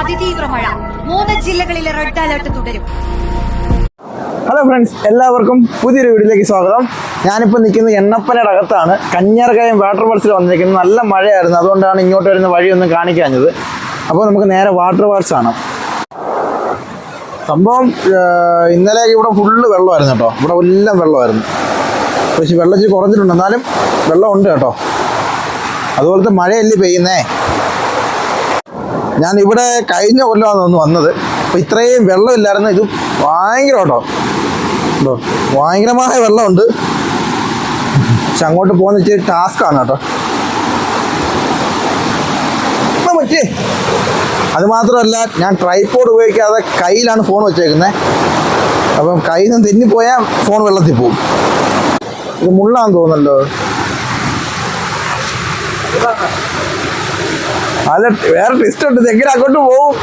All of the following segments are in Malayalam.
അതിതീവ്ര മഴ 3 ജില്ലകളിലെ റെഡ് അലർട്ട് തുടരും. ഹലോ ഫ്രണ്ട്സ്, എല്ലാവർക്കും പുതിയൊരു വീഡിയോയിലേക്ക് സ്വാഗതം. ഞാനിപ്പോൾ നിൽക്കുന്നത് എണ്ണപ്പനയുടെ അകത്താണ്. കഞ്ഞാർകായം വാട്ടർഫാൾസിൽ വന്നിരിക്കുന്നത്. നല്ല മഴയായിരുന്നു, അതുകൊണ്ടാണ് ഇങ്ങോട്ട് വരുന്ന വഴിയൊന്നും കാണിക്കാഞ്ഞത്. അപ്പോൾ നമുക്ക് നേരെ വാട്ടർഫാൾസ് കാണാം. സംഭവം ഇന്നലെ ഇവിടെ ഫുള്ള് വെള്ളമായിരുന്നു കേട്ടോ. ഇവിടെ എല്ലാം വെള്ളമായിരുന്നു. പക്ഷേ വെള്ളം കുറഞ്ഞിട്ടുണ്ട്, എന്നാലും വെള്ളമുണ്ട് കേട്ടോ. അതുപോലത്തെ മഴയല്ലേ പെയ്യുന്നേ. ഞാൻ ഇവിടെ കഴിഞ്ഞ കൊല്ലമാണ് ഒന്ന് വന്നത്. അപ്പോൾ ഇത്രയും വെള്ളമില്ലായിരുന്നു. ഇത് ഭയങ്കര കേട്ടോ, ഭയങ്കരമായ വെള്ളമുണ്ട്. പക്ഷെ അങ്ങോട്ട് പോകുന്ന ഇച്ചിരി ടാസ്ക്കാണ് കേട്ടോ. പറ്റേ അത് മാത്രമല്ല, ഞാൻ ട്രൈപോഡ് ഉപയോഗിക്കാതെ കയ്യിലാണ് ഫോൺ വെച്ചേക്കുന്നത്. അപ്പം കയ്യിൽ നിന്ന് തെന്നിപ്പോയാൽ ഫോൺ വെള്ളത്തിൽ പോകും. ഇത് മുള്ളാന്ന് തോന്നല്ലോ. അല്ല, വേറെ ട്വിസ്റ്റ് ഉണ്ട്. എങ്ങനെ അങ്ങോട്ട് പോവും?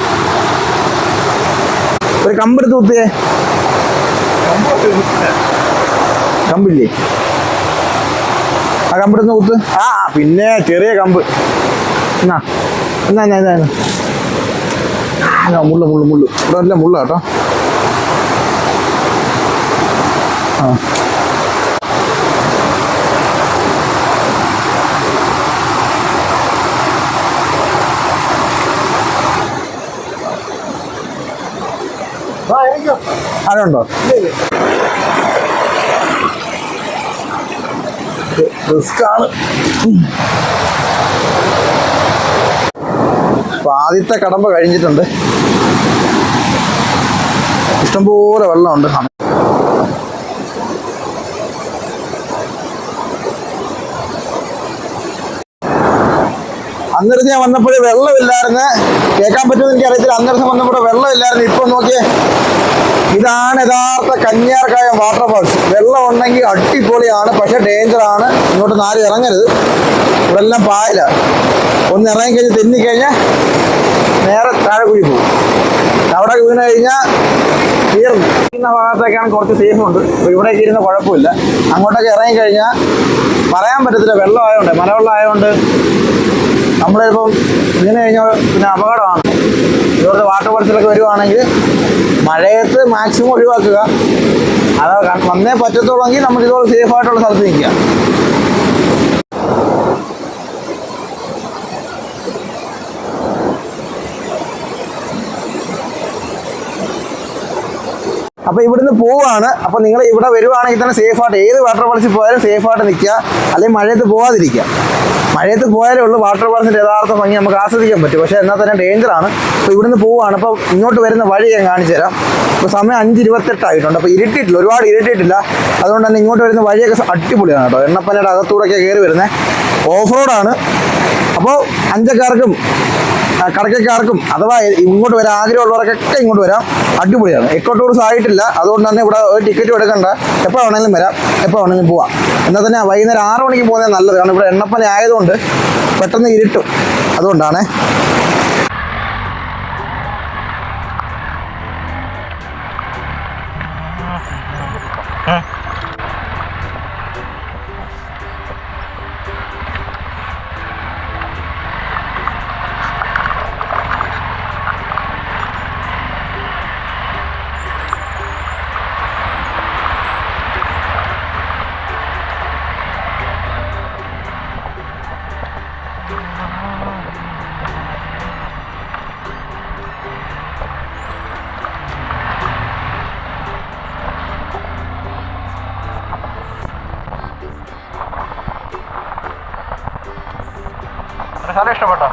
ഒരു കമ്പെടുത്ത് കുത്തിയേ. കമ്പില്ലേ? ആ കമ്പെടുത്ത് കുത്ത്. ആ പിന്നെ ചെറിയ കമ്പ്. എന്നാ എന്നാ എന്നാ എന്നാ മുള്ളു മുള്ളു മുള്ളു ഇവിടെ എല്ലാം മുള്ള കേട്ടോ. ആ അതുണ്ടോ? റിസ്ക്കാണ്. അപ്പൊ ആദ്യത്തെ കടമ്പ കഴിഞ്ഞിട്ടുണ്ട്. ഇഷ്ടംപോലെ വെള്ളമുണ്ട്. അന്നേരത്ത് ഞാൻ വന്നപ്പോഴേ വെള്ളമില്ലായിരുന്നു. കേൾക്കാൻ പറ്റുമെന്ന് എനിക്കറിയത്തില്ല. അന്നേരത്ത് വന്നപ്പോൾ വെള്ളമില്ലായിരുന്നു. ഇപ്പൊ നോക്കിയേ, ഇതാണ് യഥാർത്ഥ കഞ്ഞാർകായം വാട്ടർഫാൾസ്. വെള്ളം ഉണ്ടെങ്കിൽ അടിപൊളിയാണ്, പക്ഷെ ഡേഞ്ചറാണ്. ഇങ്ങോട്ട് നാല് ഇറങ്ങരുത്. ഇവിടെ എല്ലാം പായല. ഒന്ന് ഇറങ്ങിക്കഴിഞ്ഞ് തെന്നിക്കഴിഞ്ഞാൽ നേരെ താഴെ കുഴി പോകും. അവിടെ വീണ് കഴിഞ്ഞാൽ തീർന്നു. ഇന്ന ഭാഗത്തേക്കാണ് കുറച്ച് സേഫ് ഉണ്ട്. ഇവിടേക്ക് ഇരുന്ന കുഴപ്പമില്ല. അങ്ങോട്ടൊക്കെ ഇറങ്ങിക്കഴിഞ്ഞാൽ പറയാൻ പറ്റത്തില്ല. വെള്ളം ആയതുകൊണ്ട്, മലവെള്ളം ആയതുകൊണ്ട് നമ്മളിപ്പം വീണ് കഴിഞ്ഞാൽ പിന്നെ അപകടമാണ്. ഇവിടുത്തെ വാട്ടർഫാൾസിലൊക്കെ വരുവാണെങ്കിൽ മഴയത്ത് മാക്സിമം ഒഴിവാക്കുക. അത് വന്നേ പറ്റത്തുള്ളെങ്കിൽ നമ്മൾ ഇതുപോലെ സേഫായിട്ടുള്ള സ്ഥലത്ത് നിൽക്കുക. അപ്പോൾ ഇവിടുന്ന് പോവാണ്. അപ്പോൾ നിങ്ങൾ ഇവിടെ വരുവാണെങ്കിൽ തന്നെ സേഫായിട്ട്, ഏത് വാട്ടർഫാൾസിൽ പോയാലും സേഫായിട്ട് നിൽക്കുക. അല്ലെങ്കിൽ മഴയത്ത് പോകാതിരിക്കുക. മഴയത്ത് പോയാലേ ഉള്ളൂ വാട്ടർഫാൾസിൻ്റെ യഥാർത്ഥ ഭംഗി നമുക്ക് ആസ്വദിക്കാൻ പറ്റും. പക്ഷേ എന്നാൽ തന്നെ ഡേഞ്ചറാണ്. അപ്പോൾ ഇവിടുന്ന് പോവുകയാണ്. അപ്പോൾ ഇങ്ങോട്ട് വരുന്ന വഴി ഞാൻ കാണിച്ചു തരാം. ഇപ്പോൾ സമയം 5:28 ആയിട്ടുണ്ട്. അപ്പോൾ ഇരുട്ടിയിട്ടില്ല, ഒരുപാട് ഇരുട്ടിയിട്ടില്ല. അതുകൊണ്ട് തന്നെ ഇങ്ങോട്ട് വരുന്ന വഴിയൊക്കെ അടിപൊളിയാണ് കേട്ടോ. എണ്ണപ്പനയുടെ അകത്തൂടെയൊക്കെ കയറി വരുന്നത്. ഓഫ് റോഡാണ്. അപ്പോൾ അഞ്ചക്കാർക്കും കടക്കാർക്കും അഥവാ ഇങ്ങോട്ട് വരാൻ ആഗ്രഹമുള്ളവർക്കൊക്കെ ഇങ്ങോട്ട് വരാം. അടിപൊളിയാണ്. എക്കോ ടൂറിസം ആയിട്ടില്ല. അതുകൊണ്ട് തന്നെ ഇവിടെ ഒരു ടിക്കറ്റും എടുക്കണ്ട. എപ്പോൾ വേണമെങ്കിലും വരാം, എപ്പോൾ വേണമെങ്കിലും പോവാം. എന്നാൽ തന്നെ വൈകുന്നേരം 6 മണിക്ക് പോകുന്നത് നല്ലത്. കാരണം ഇവിടെ എണ്ണപ്പന ആയതുകൊണ്ട് പെട്ടെന്ന് ഇരുട്ടും. അതുകൊണ്ടാണ്. സ്ഥലം ഇഷ്ടപ്പെട്ടോ?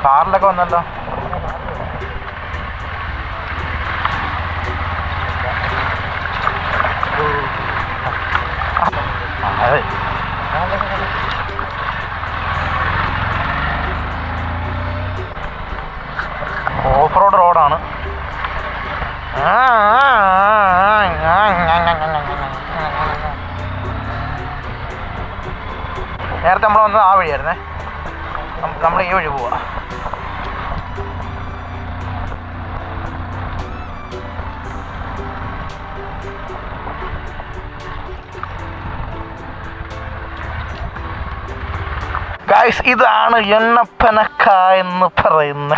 കാറിലൊക്കെ വന്നല്ലോ. അതെ, ഓഫ് റോഡ് റോഡാണ്. നേരത്തെ നമ്മൾ വന്നത് ആ വഴിയായിരുന്നേ. നമ്മൾ ഈ വഴി പോവാ. ഗായ്സ്, ഇതാണ് എണ്ണപ്പനക്ക എന്ന് പറയുന്ന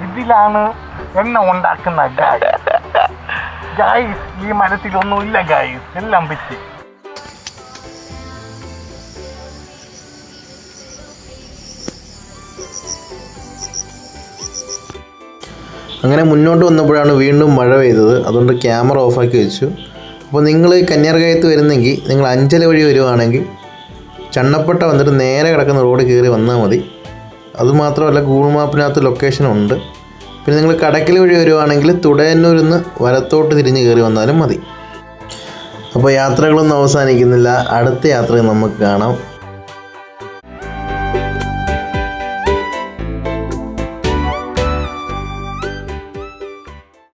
ഇതിലാണ് എണ്ണ ഉണ്ടാക്കുന്ന ഗായ്സ്. ഈ മരത്തിലൊന്നുമില്ല ഗായ്സ്, എല്ലാം പിച്ചി. അങ്ങനെ മുന്നോട്ട് വന്നപ്പോഴാണ് വീണ്ടും മഴ പെയ്തത്. അതുകൊണ്ട് ക്യാമറ ഓഫാക്കി വെച്ചു. അപ്പോൾ നിങ്ങൾ കന്യാർകായത്ത് വരുന്നെങ്കിൽ നിങ്ങൾ അഞ്ചൽ വഴി വരുവാണെങ്കിൽ ചണ്ണപ്പട്ട വന്നിട്ട് നേരെ കിടക്കുന്ന റോഡ് കയറി വന്നാൽ മതി. അതുമാത്രമല്ല ഗൂഗിൾ മാപ്പിനകത്ത് ലൊക്കേഷനുണ്ട്. പിന്നെ നിങ്ങൾ കടക്കൽ വഴി വരുവാണെങ്കിൽ തുടയന്നൂരിൽ നിന്ന് വലത്തോട്ട് തിരിഞ്ഞ് കയറി വന്നാലും മതി. അപ്പോൾ യാത്രകളൊന്നും അവസാനിക്കുന്നില്ല. അടുത്ത യാത്രയിൽ നമുക്ക് കാണാം.